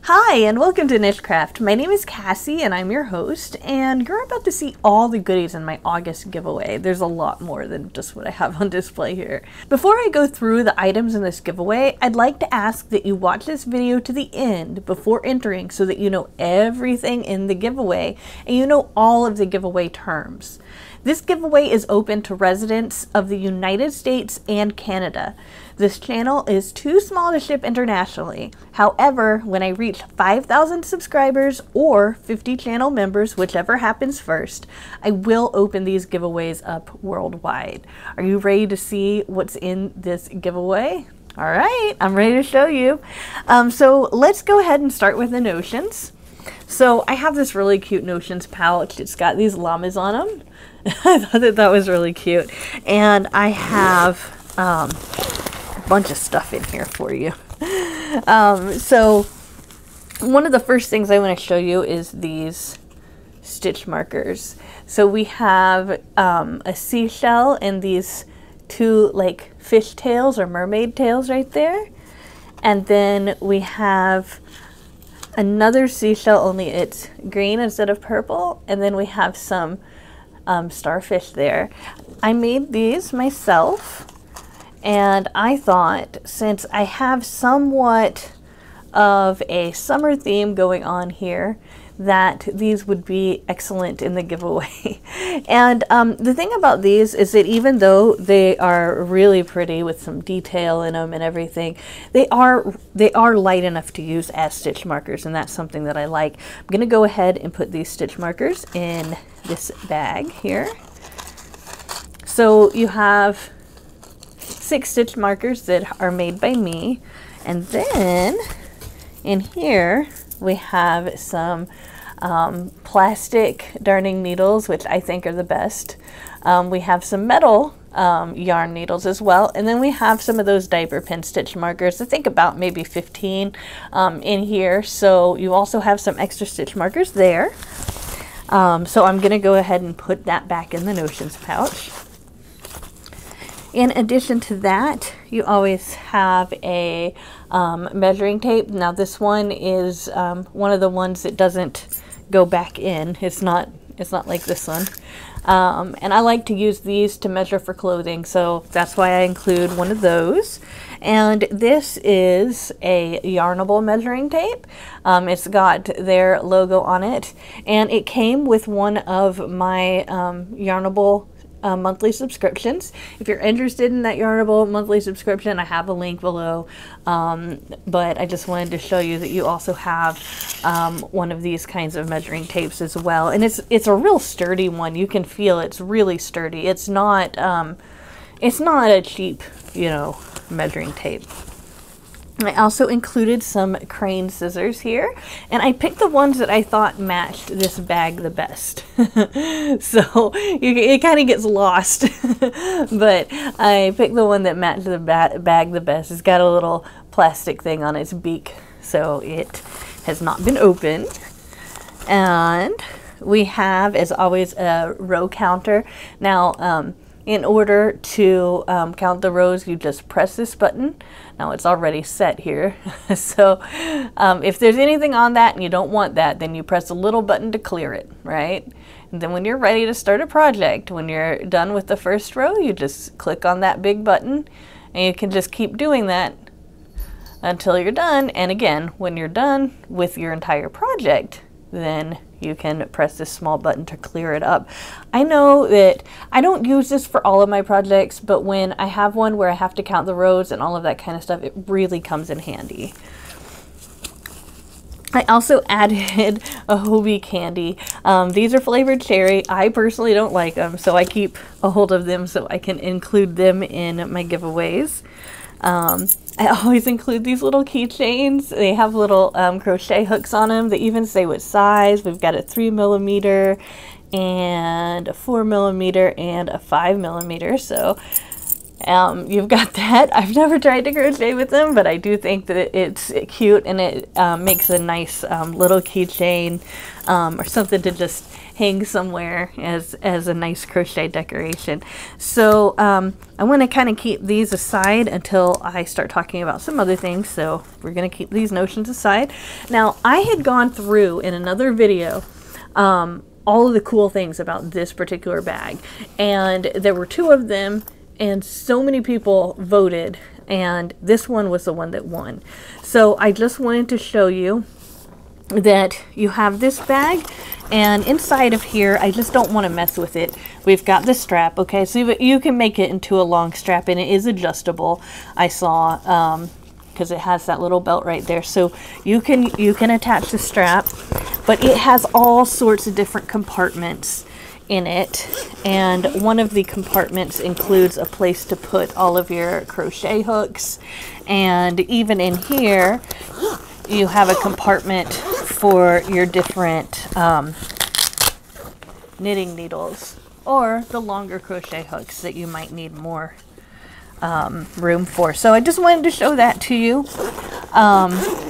Hi and welcome to NicheCraft. My name is Cassie and I'm your host, and you're about to see all the goodies in my August giveaway. There's a lot more than just what I have on display here. Before I go through the items in this giveaway, I'd like to ask that you watch this video to the end before entering so that you know everything in the giveaway and you know all of the giveaway terms. This giveaway is open to residents of the United States and Canada. This channel is too small to ship internationally. However, when I reach 5,000 subscribers or 50 channel members, whichever happens first, I will open these giveaways up worldwide. Are you ready to see what's in this giveaway? All right, I'm ready to show you. So let's go ahead and start with the notions. So I have this really cute notions pouch. It's got these llamas on them. I thought that was really cute. And I have a bunch of stuff in here for you. So one of the first things I want to show you is these stitch markers. So we have a seashell and these two like fish tails or mermaid tails right there. And then we have another seashell, only it's green instead of purple. And then we have some starfish there. I made these myself, and I thought since I have somewhat of a summer theme going on here that these would be excellent in the giveaway. And the thing about these is that even though they are really pretty with some detail in them and everything, they are light enough to use as stitch markers, and that's something that I like. I'm gonna go ahead and put these stitch markers in this bag here. So you have 6 stitch markers that are made by me, and then in here we have some plastic darning needles, which I think are the best. We have some metal yarn needles as well, and then we have some of those diaper pin stitch markers. I think about maybe 15 in here. So you also have some extra stitch markers there. So I'm gonna go ahead and put that back in the notions pouch. In addition to that, you always have a measuring tape. Now this one is one of the ones that doesn't go back in. It's not like this one. And I like to use these to measure for clothing, so that's why I include one of those. And this is a Yarnable measuring tape. It's got their logo on it, and it came with one of my Yarnable monthly subscriptions. If you're interested in that Yarnable monthly subscription, I have a link below, but I just wanted to show you that you also have one of these kinds of measuring tapes as well, and it's a real sturdy one. You can feel it's really sturdy. It's not a cheap, measuring tape. I also included some crane scissors here, and I picked the ones that I thought matched this bag the best. So it kind of gets lost, but I picked the one that matched the bag the best. It's got a little plastic thing on its beak, so it has not been opened. And we have, as always, a row counter. Now, in order to count the rows, you just press this button. Now it's already set here. So if there's anything on that and you don't want that, then you press a little button to clear it, right? And then when you're ready to start a project, when you're done with the first row, you just click on that big button, and you can just keep doing that until you're done. And again, when you're done with your entire project, then you can press this small button to clear it up. I know that I don't use this for all of my projects, but when I have one where I have to count the rows and all of that kind of stuff, it really comes in handy. I also added a Hobie candy. These are flavored cherry. I personally don't like them, so I keep a hold of them so I can include them in my giveaways. I always include these little keychains. They have little crochet hooks on them. They even say what size. We've got a 3mm and a 4mm and a 5mm. So You've got that. I've never tried to crochet with them, but I do think that it's cute, and it makes a nice little keychain or something to just hang somewhere as a nice crochet decoration. So I want to kind of keep these aside until I start talking about some other things. So we're going to keep these notions aside. Now, I had gone through in another video all of the cool things about this particular bag, and there were 2 of them, and so many people voted, and this one was the one that won. So I just wanted to show you that you have this bag, and inside of here, I just don't want to mess with it. We've got the strap, okay, so you can make it into a long strap, and it is adjustable. I saw because it has that little belt right there, so you can attach the strap, but it has all sorts of different compartments in it, and one of the compartments includes a place to put all of your crochet hooks, and even in here you have a compartment for your different knitting needles or the longer crochet hooks that you might need more room for. So I just wanted to show that to you.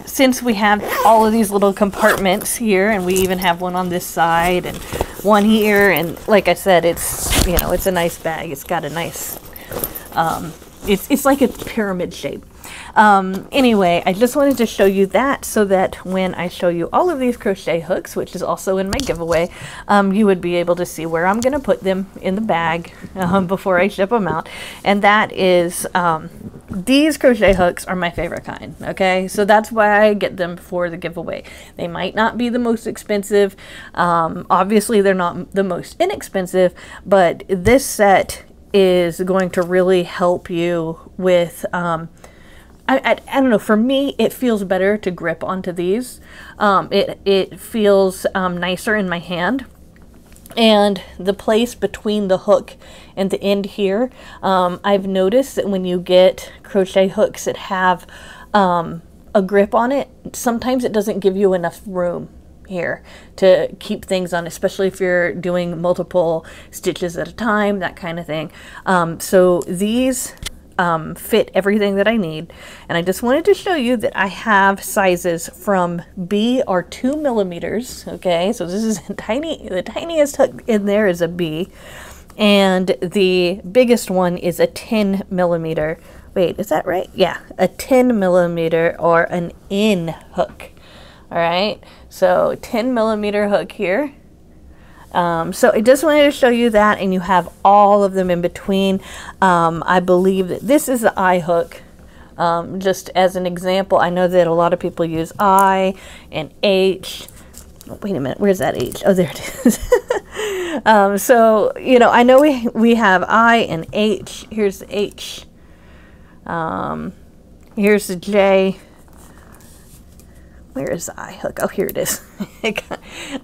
Since we have all of these little compartments here, and we even have one on this side and one here, and like I said, it's, you know, it's a nice bag. It's got a nice it's like a pyramid shape. Anyway, I just wanted to show you that so that when I show you all of these crochet hooks, which is also in my giveaway, you would be able to see where I'm going to put them in the bag before I ship them out. And that is, these crochet hooks are my favorite kind, okay? So that's why I get them for the giveaway. They might not be the most expensive. Obviously, they're not the most inexpensive, but this set is going to really help you with I don't know, for me it feels better to grip onto these. It feels nicer in my hand, and the place between the hook and the end here, I've noticed that when you get crochet hooks that have a grip on it, sometimes it doesn't give you enough room here to keep things on, especially if you're doing multiple stitches at a time, that kind of thing. So these fit everything that I need, and I just wanted to show you that I have sizes from B or 2 millimeters. Okay, so this is tiny. The tiniest hook in there is a B, and the biggest one is a 10 millimeter. Wait, is that right? Yeah, a 10 millimeter or an in hook. All right, so 10 millimeter hook here. So I just wanted to show you that, and you have all of them in between. I believe that this is the I hook. Just as an example, I know that a lot of people use I and H. Oh, wait a minute, where's that H? Oh, there it is. So, you know, I know we have I and H. Here's the H. Here's the J. Where is the I hook? Oh, here it is.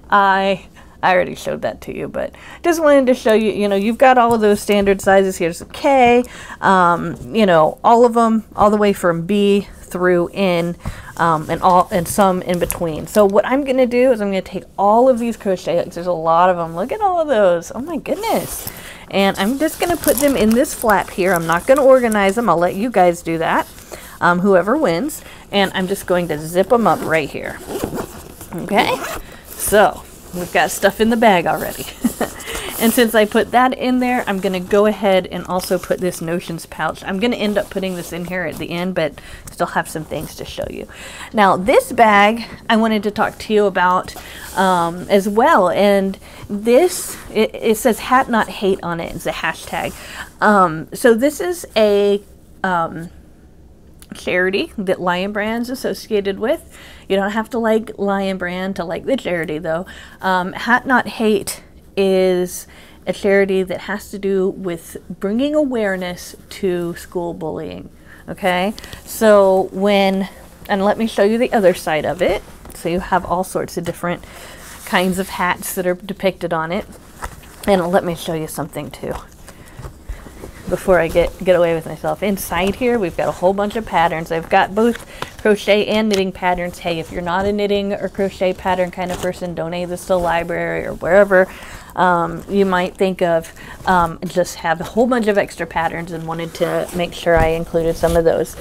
I already showed that to you, but just wanted to show you, you know, you've got all of those standard sizes. Here's a K, you know, all of them, all the way from B through N, and some in between. So what I'm going to do is I'm going to take all of these crochet hooks. There's a lot of them. Look at all of those. Oh my goodness. And I'm just going to put them in this flap here. I'm not going to organize them. I'll let you guys do that, whoever wins. And I'm just going to zip them up right here. Okay, so we've got stuff in the bag already. And since I put that in there, I'm going to go ahead and also put this Notions pouch. I'm going to end up putting this in here at the end, but still have some things to show you. Now, this bag I wanted to talk to you about as well. And this, it says Hat Not Hate on it. It's a hashtag. So this is a charity that Lion Brand's associated with. You don't have to like Lion Brand to like the charity, though. Hat Not Hate is a charity that has to do with bringing awareness to school bullying. Okay, so and let me show you the other side of it. So you have all sorts of different kinds of hats that are depicted on it. And let me show you something too before I get away with myself. Inside here, we've got a whole bunch of patterns. I've got both crochet and knitting patterns. Hey, if you're not a knitting or crochet pattern kind of person, donate this to the library or wherever. you might think of just have a whole bunch of extra patterns, and wanted to make sure I included some of those.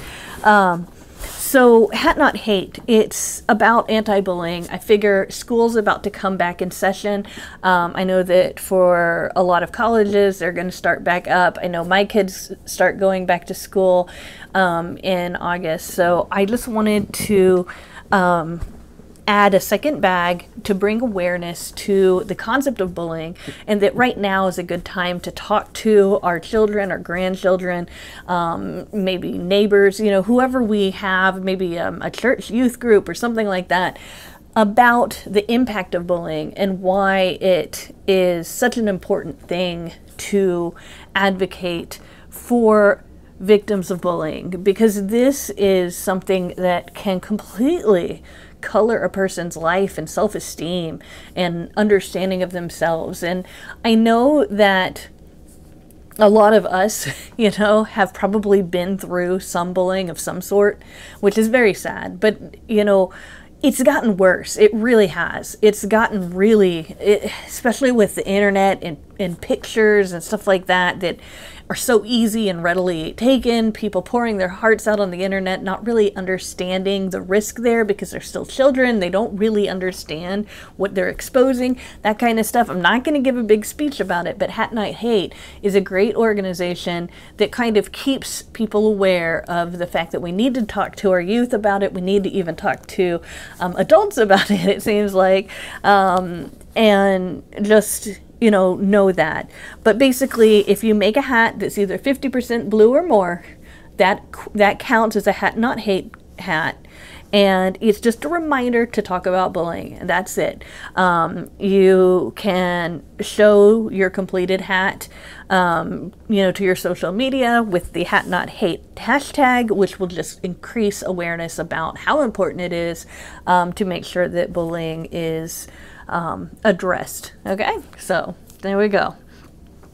So Hat Not Hate, it's about anti-bullying. I figure school's about to come back in session. I know that for a lot of colleges, they're going to start back up. I know my kids start going back to school in August. So I just wanted to add a second bag to bring awareness to the concept of bullying, and that right now is a good time to talk to our children, our grandchildren, maybe neighbors, you know, whoever we have, maybe a church youth group or something like that, about the impact of bullying and why it is such an important thing to advocate for victims of bullying, because this is something that can completely color a person's life and self-esteem and understanding of themselves. And I know that a lot of us, you know, have probably been through some bullying of some sort, which is very sad. But, you know, it's gotten worse. It really has. It's gotten really, especially with the internet and pictures and stuff like that, that are so easy and readily taken, people pouring their hearts out on the internet, not really understanding the risk there because they're still children. They don't really understand what they're exposing, that kind of stuff. I'm not going to give a big speech about it, but Hat Not Hate is a great organization that kind of keeps people aware of the fact that we need to talk to our youth about it. We need to even talk to adults about it seems like, and just, you know that. But basically, if you make a hat that's either 50% blue or more, that counts as a Hat Not Hate hat. And it's just a reminder to talk about bullying, and that's it. You can show your completed hat, you know, to your social media with the Hat Not Hate hashtag, which will just increase awareness about how important it is to make sure that bullying is addressed. Okay, so there we go.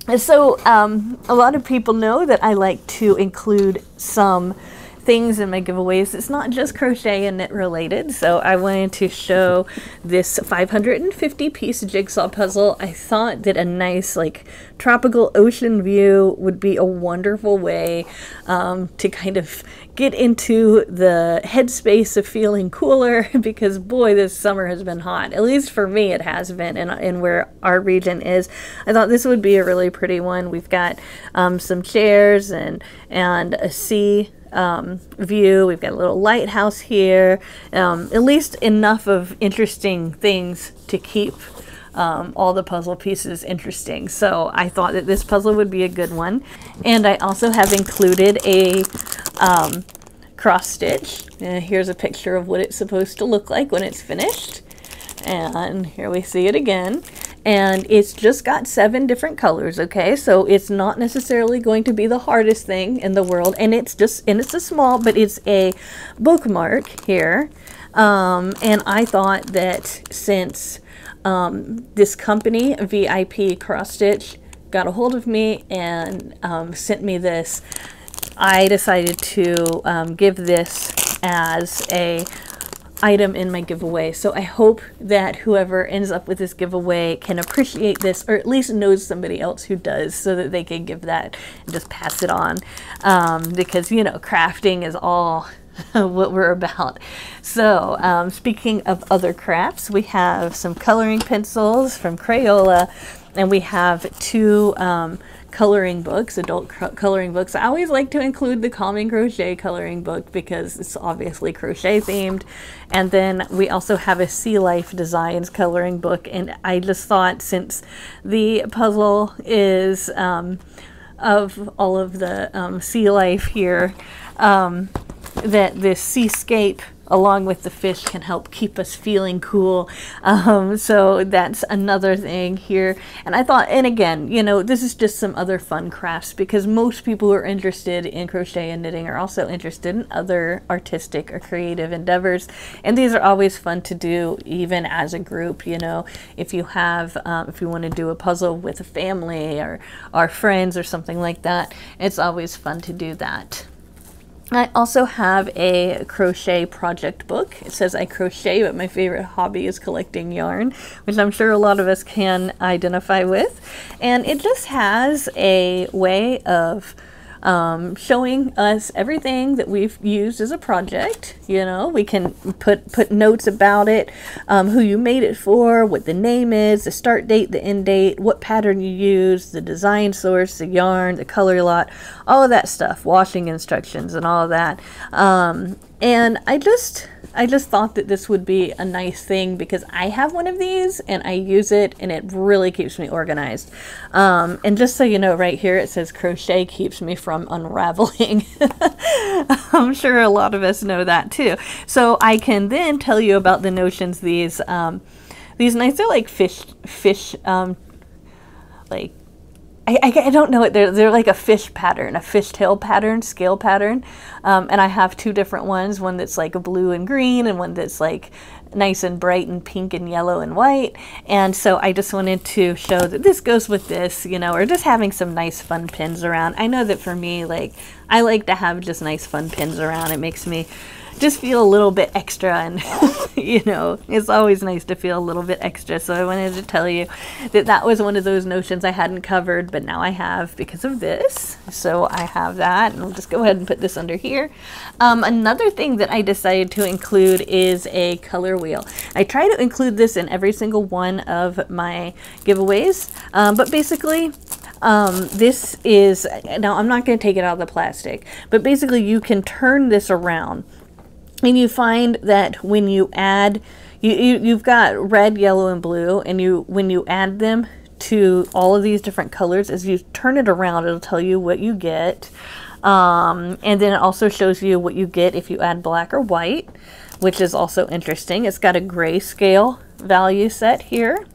And so a lot of people know that I like to include some things in my giveaways. It's not just crochet and knit related, so I wanted to show this 550 piece jigsaw puzzle. I thought that a nice like tropical ocean view would be a wonderful way to kind of get into the headspace of feeling cooler, because boy, this summer has been hot. At least for me it has been, and where our region is. I thought this would be a really pretty one. We've got some chairs and a sea view. We've got a little lighthouse here, at least enough of interesting things to keep all the puzzle pieces interesting. So I thought that this puzzle would be a good one. And I also have included a cross stitch. Here's a picture of what it's supposed to look like when it's finished. And here we see it again. And it's just got 7 different colors, okay? So it's not necessarily going to be the hardest thing in the world. And it's a small, but it's a bookmark here. And I thought that since this company, VIP Cross Stitch, got a hold of me and sent me this, I decided to give this as a item in my giveaway. So I hope that whoever ends up with this giveaway can appreciate this, or at least knows somebody else who does, so that they can give that and just pass it on, because, you know, crafting is all what we're about. So speaking of other crafts, we have some coloring pencils from Crayola, and we have 2 coloring books, adult coloring books. I always like to include the Common Crochet coloring book because it's obviously crochet themed. And then we also have a Sea Life Designs coloring book. And I just thought, since the puzzle is of all of the sea life here, that this seascape along with the fish can help keep us feeling cool. So that's another thing here. And I thought, and again, you know, this is just some other fun crafts, because most people who are interested in crochet and knitting are also interested in other artistic or creative endeavors. And these are always fun to do, even as a group. You know, if you have, if you want to do a puzzle with a family or friends or something like that, it's always fun to do that. I also have a crochet project book. It says I crochet, but my favorite hobby is collecting yarn, which I'm sure a lot of us can identify with. And it just has a way of showing us everything that we've used as a project. You know, we can put notes about it, who you made it for, what the name is, the start date, the end date, what pattern you use, the design source, the yarn, the color lot, all of that stuff, washing instructions and all of that. And I just thought that this would be a nice thing because I have one of these and I use it and it really keeps me organized. And just so you know, right here it says crochet keeps me from unraveling. I'm sure a lot of us know that too. So I can then tell you about the notions these nice, they're like fish like I don't know it. They're like a fish pattern, a fishtail pattern, scale pattern. And I have two different ones, one that's like a blue and green and one that's like nice and bright and pink and yellow and white. And so I just wanted to show that this goes with this, you know, or just having some nice fun pins around. I know that for me, like, I like to have just nice fun pins around. It makes me just feel a little bit extra, and you know, it's always nice to feel a little bit extra. So I wanted to tell you that that was one of those notions I hadn't covered, but now I have because of this. So I have that, and I'll just go ahead and put this under here. Another thing that I decided to include is a color wheel. I try to include this in every single one of my giveaways, but basically this is, now I'm not going to take it out of the plastic, but basically you can turn this around. And you find that when you add, you've got red, yellow, and blue, and when you add them to all of these different colors, as you turn it around, it'll tell you what you get. And then it also shows you what you get if you add black or white, which is also interesting. It's got a grayscale value set here.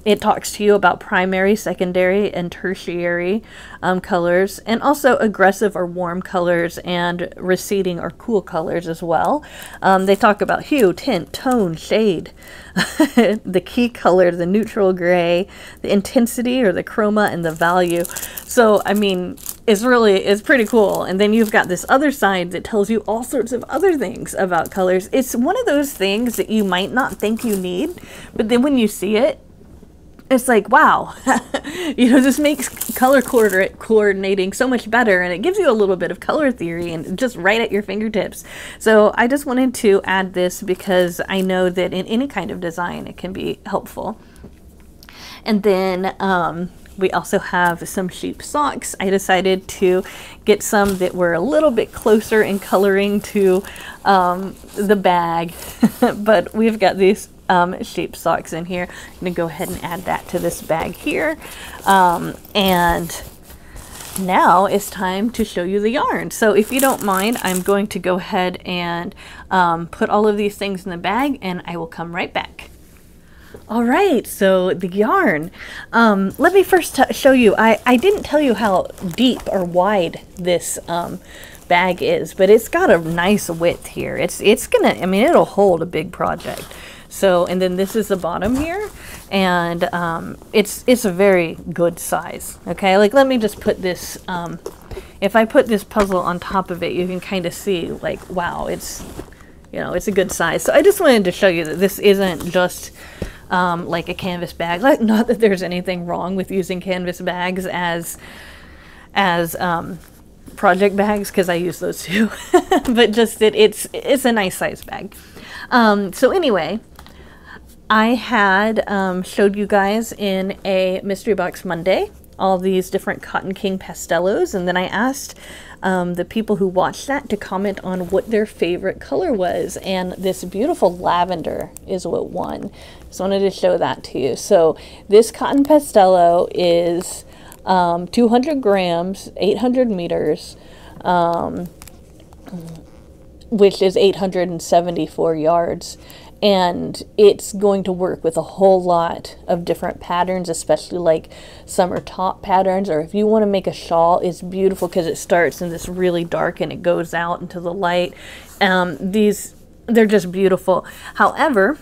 It talks to you about primary, secondary, and tertiary colors, and also aggressive or warm colors and receding or cool colors as well. They talk about hue, tint, tone, shade, the key color, the neutral gray, the intensity or the chroma, and the value. So, I mean, it's pretty cool. And then you've got this other side that tells you all sorts of other things about colors. It's one of those things that you might not think you need, but then when you see it, it's like, wow, you know, this makes color coordinating so much better, and it gives you a little bit of color theory and just right at your fingertips. So I just wanted to add this because I know that in any kind of design it can be helpful. And then we also have some sheep socks. I decided to get some that were a little bit closer in coloring to the bag, but we've got these sheep socks in here. I'm gonna go ahead and add that to this bag here. And now it's time to show you the yarn. So if you don't mind, I'm going to go ahead and put all of these things in the bag, and I will come right back. All right, so the yarn. Let me first show you. I didn't tell you how deep or wide this bag is, but it's got a nice width here. It's gonna, I mean, it'll hold a big project. So, and then this is the bottom here, and it's a very good size. Okay, like let me just put this. If I put this puzzle on top of it, you can kind of see, like, wow, it's, you know, it's a good size. So I just wanted to show you that this isn't just like a canvas bag. Like, not that there's anything wrong with using canvas bags as project bags, because I use those too, but just that it's a nice size bag. So anyway, I had showed you guys in a Mystery Box Monday all these different Cotton King Pastellos, and then I asked the people who watched that to comment on what their favorite color was, and this beautiful lavender is what won. Just wanted to show that to you. So this Cotton Pastello is 200 grams, 800 meters, which is 874 yards. And it's going to work with a whole lot of different patterns, especially like summer top patterns, or if you want to make a shawl, it's beautiful because it starts in this really dark and it goes out into the light. They're just beautiful. However,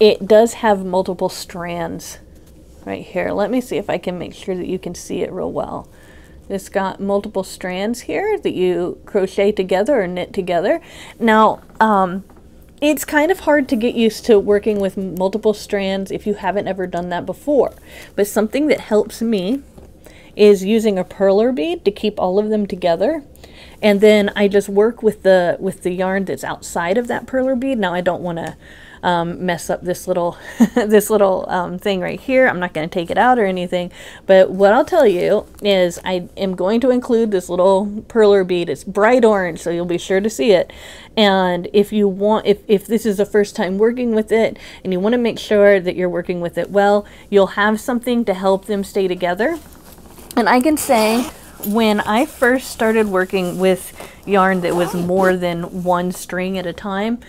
it does have multiple strands right here. Let me see if I can make sure that you can see it real well. It's got multiple strands here that you crochet together or knit together. Now, it's kind of hard to get used to working with multiple strands if you haven't ever done that before. But something that helps me is using a perler bead to keep all of them together. And then I just work with the yarn that's outside of that perler bead. Now I don't want to mess up this little this little thing right here. I'm not going to take it out or anything, but what I'll tell you is I am going to include this little perler bead. It's bright orange, so you'll be sure to see it. And if you want, if this is the first time working with it and you want to make sure that you're working with it well, you'll have something to help them stay together. And I can say, when I first started working with yarn that was more than one string at a time,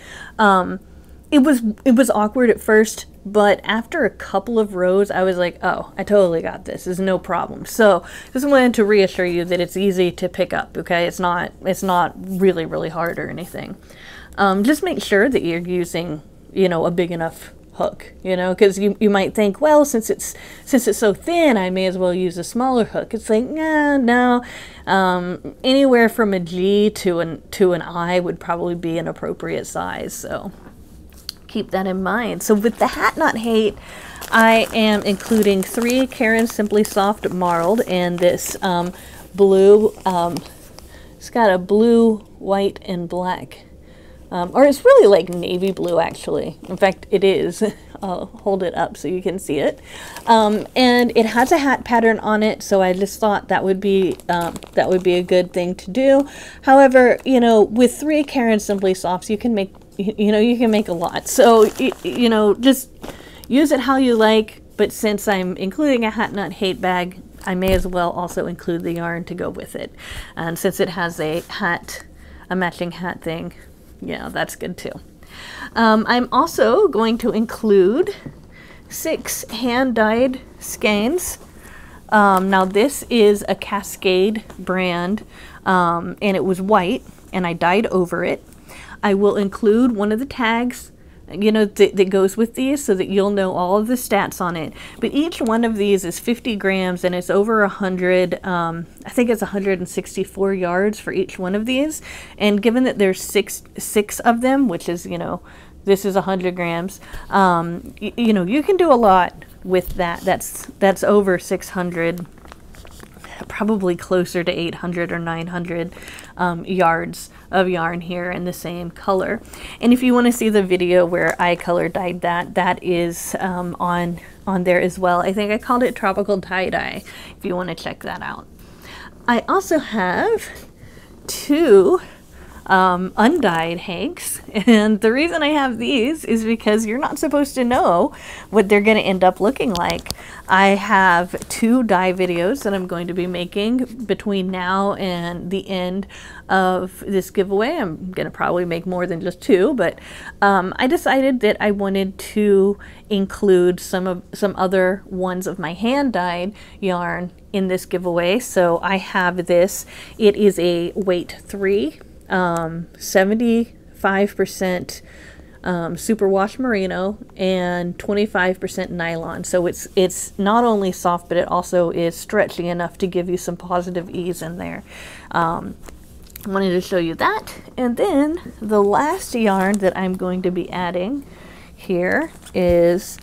it was awkward at first, but after a couple of rows, I was like, oh, I totally got this. There's no problem. So just wanted to reassure you that it's easy to pick up, okay? It's not really, really hard or anything. Just make sure that you're using, you know, a big enough hook, you know, because you might think, well, since it's so thin, I may as well use a smaller hook. It's like, nah, no. Anywhere from a G to an I would probably be an appropriate size. So keep that in mind. So with the Hat Not Hate, I am including 3 Caron Simply Soft Marled and this blue, it's got a blue, white, and black, or it's really like navy blue actually. In fact, it is. I'll hold it up so you can see it. And it has a hat pattern on it, so I just thought that would be a good thing to do. However, you know, with 3 Caron Simply Softs, you can make, you know, you can make a lot. So, you know, just use it how you like, but since I'm including a Hat Not Hate bag, I may as well also include the yarn to go with it. And since it has a matching hat thing, yeah, that's good too. I'm also going to include 6 hand-dyed skeins. Now this is a Cascade brand, and it was white, and I dyed over it. I will include one of the tags, you know, that goes with these so that you'll know all of the stats on it. But each one of these is 50 grams and it's over 100, I think it's 164 yards for each one of these. And given that there's six of them, which is, you know, this is 100 grams, you know, you can do a lot with that. That's over 600, probably closer to 800 or 900 yards of yarn here in the same color. And if you want to see the video where I color dyed that is on there as well. I think I called it Tropical Tie-Dye, if you want to check that out. I also have 2 undyed hanks, and the reason I have these is because you're not supposed to know what they're going to end up looking like. I have 2 dye videos that I'm going to be making between now and the end of this giveaway. I'm going to probably make more than just 2, but I decided that I wanted to include some other ones of my hand dyed yarn in this giveaway. So I have this. It is a weight 3. 75% superwash merino and 25% nylon. So it's not only soft, but it also is stretchy enough to give you some positive ease in there. I wanted to show you that. And then the last yarn that I'm going to be adding here is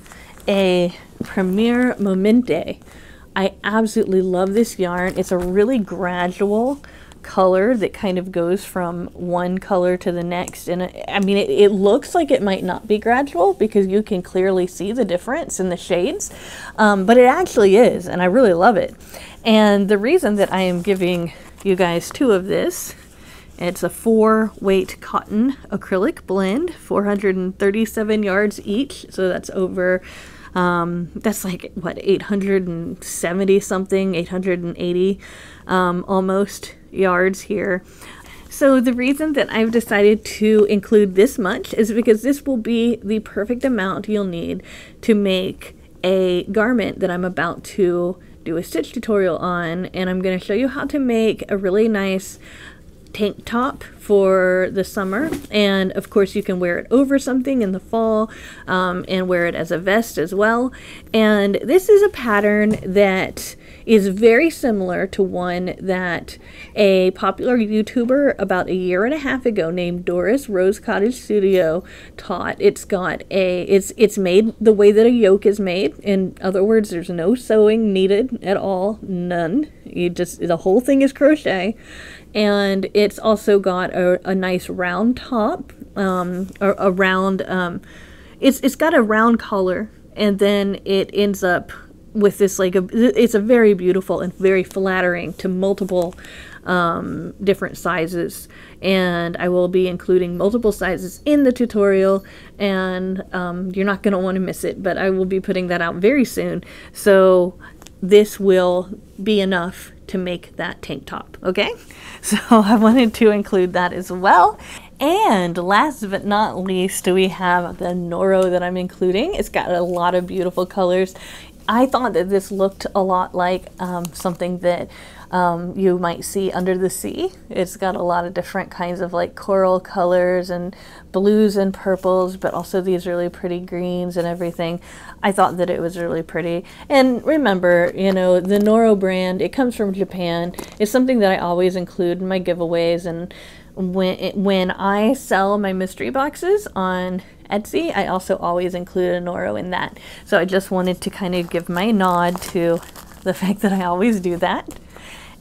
a Premier Momente. I absolutely love this yarn. It's a really gradual color that kind of goes from one color to the next, and I mean it looks like it might not be gradual because you can clearly see the difference in the shades, but it actually is, and I really love it. And the reason that I am giving you guys 2 of this, it's a 4-weight cotton acrylic blend, 437 yards each, so that's over that's like what, 870 something, 880 almost yards here. So the reason that I've decided to include this much is because this will be the perfect amount you'll need to make a garment that I'm about to do a stitch tutorial on, and I'm going to show you how to make a really nice tank top for the summer, and of course you can wear it over something in the fall, and wear it as a vest as well. And this is a pattern that is very similar to one that a popular YouTuber about 1.5 years ago named Doris Rose Cottage Studio taught. It's got it's made the way that a yoke is made. In other words, there's no sewing needed at all, none. The whole thing is crochet. And it's also got a nice round top, a round, it's got a round collar, and then it ends up with this it's a very beautiful and very flattering to multiple different sizes. And I will be including multiple sizes in the tutorial, and you're not going to want to miss it, but I will be putting that out very soon. So this will be enough to make that tank top, okay? So I wanted to include that as well. And last but not least, we have the Noro that I'm including. It's got a lot of beautiful colors. I thought that this looked a lot like something that you might see under the sea. It's got a lot of different kinds of like coral colors and blues and purples, but also these really pretty greens and everything. I thought that it was really pretty. And remember, you know, the Noro brand, it comes from Japan. It's something that I always include in my giveaways, and when I sell my mystery boxes on Etsy, I also always include a Noro in that. So I just wanted to kind of give my nod to the fact that I always do that.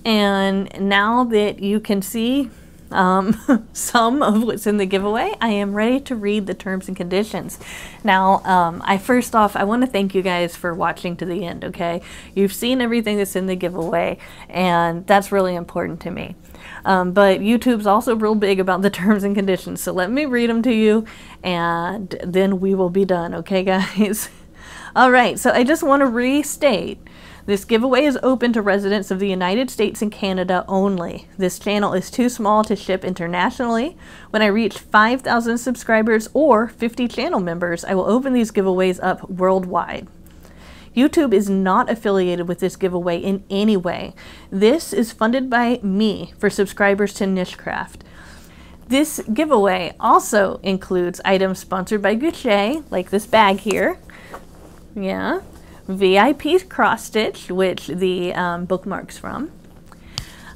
And now that you can see some of what's in the giveaway, I am ready to read the terms and conditions. Now, first off, I want to thank you guys for watching to the end, okay? You've seen everything that's in the giveaway, and that's really important to me. But YouTube's also real big about the terms and conditions, so let me read them to you, and then we will be done, okay, guys? All right, so I just want to restate. This giveaway is open to residents of the United States and Canada only. This channel is too small to ship internationally. When I reach 5,000 subscribers or 50 channel members, I will open these giveaways up worldwide. YouTube is not affiliated with this giveaway in any way. This is funded by me for subscribers to NicheCraft. This giveaway also includes items sponsored by Crochet, like this bag here. Yeah. VIP cross stitch, which the bookmark's from,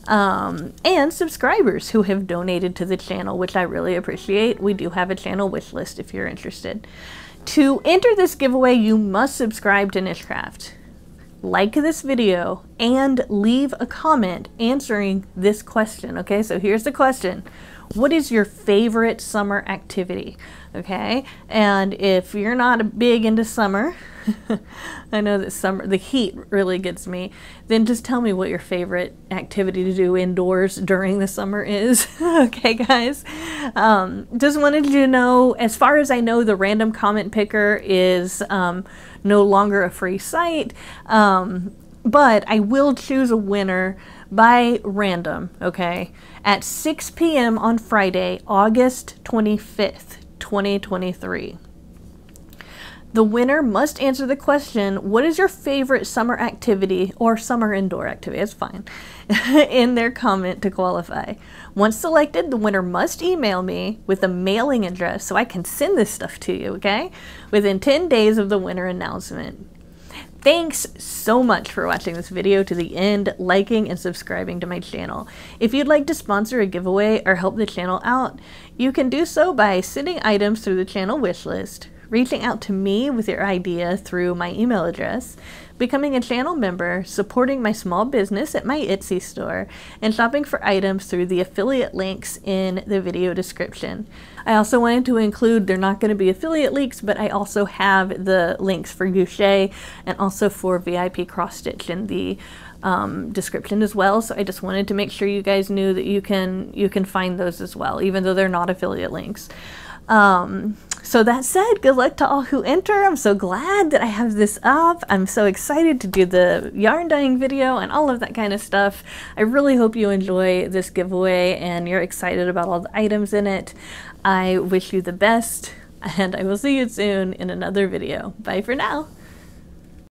and subscribers who have donated to the channel, which I really appreciate. We do have a channel wish list if you're interested. To enter this giveaway, you must subscribe to NicheCraft, like this video, and leave a comment answering this question. Okay, so here's the question. What is your favorite summer activity? Okay, and if you're not big into summer, I know that the heat really gets me, then just tell me what your favorite activity to do indoors during the summer is. Okay, guys? Just wanted you to know, as far as I know, the random comment picker is no longer a free site, but I will choose a winner by random, okay, at 6 p.m. on Friday, August 25th, 2023. The winner must answer the question, what is your favorite summer activity or summer indoor activity, it's fine, in their comment to qualify. Once selected, the winner must email me with a mailing address so I can send this stuff to you, okay, within 10 days of the winner announcement. Thanks so much for watching this video to the end, liking and subscribing to my channel. If you'd like to sponsor a giveaway or help the channel out, you can do so by sending items through the channel wish list, reaching out to me with your idea through my email address, becoming a channel member, supporting my small business at my Etsy store, and shopping for items through the affiliate links in the video description. I also wanted to include, they're not going to be affiliate links, but I also have the links for Crochet and also for VIP cross stitch in the description as well. So I just wanted to make sure you guys knew that you can find those as well, even though they're not affiliate links. So that said, good luck to all who enter. I'm so glad that I have this up. I'm so excited to do the yarn dyeing video and all of that kind of stuff. I really hope you enjoy this giveaway and you're excited about all the items in it. I wish you the best, and I will see you soon in another video. Bye for now.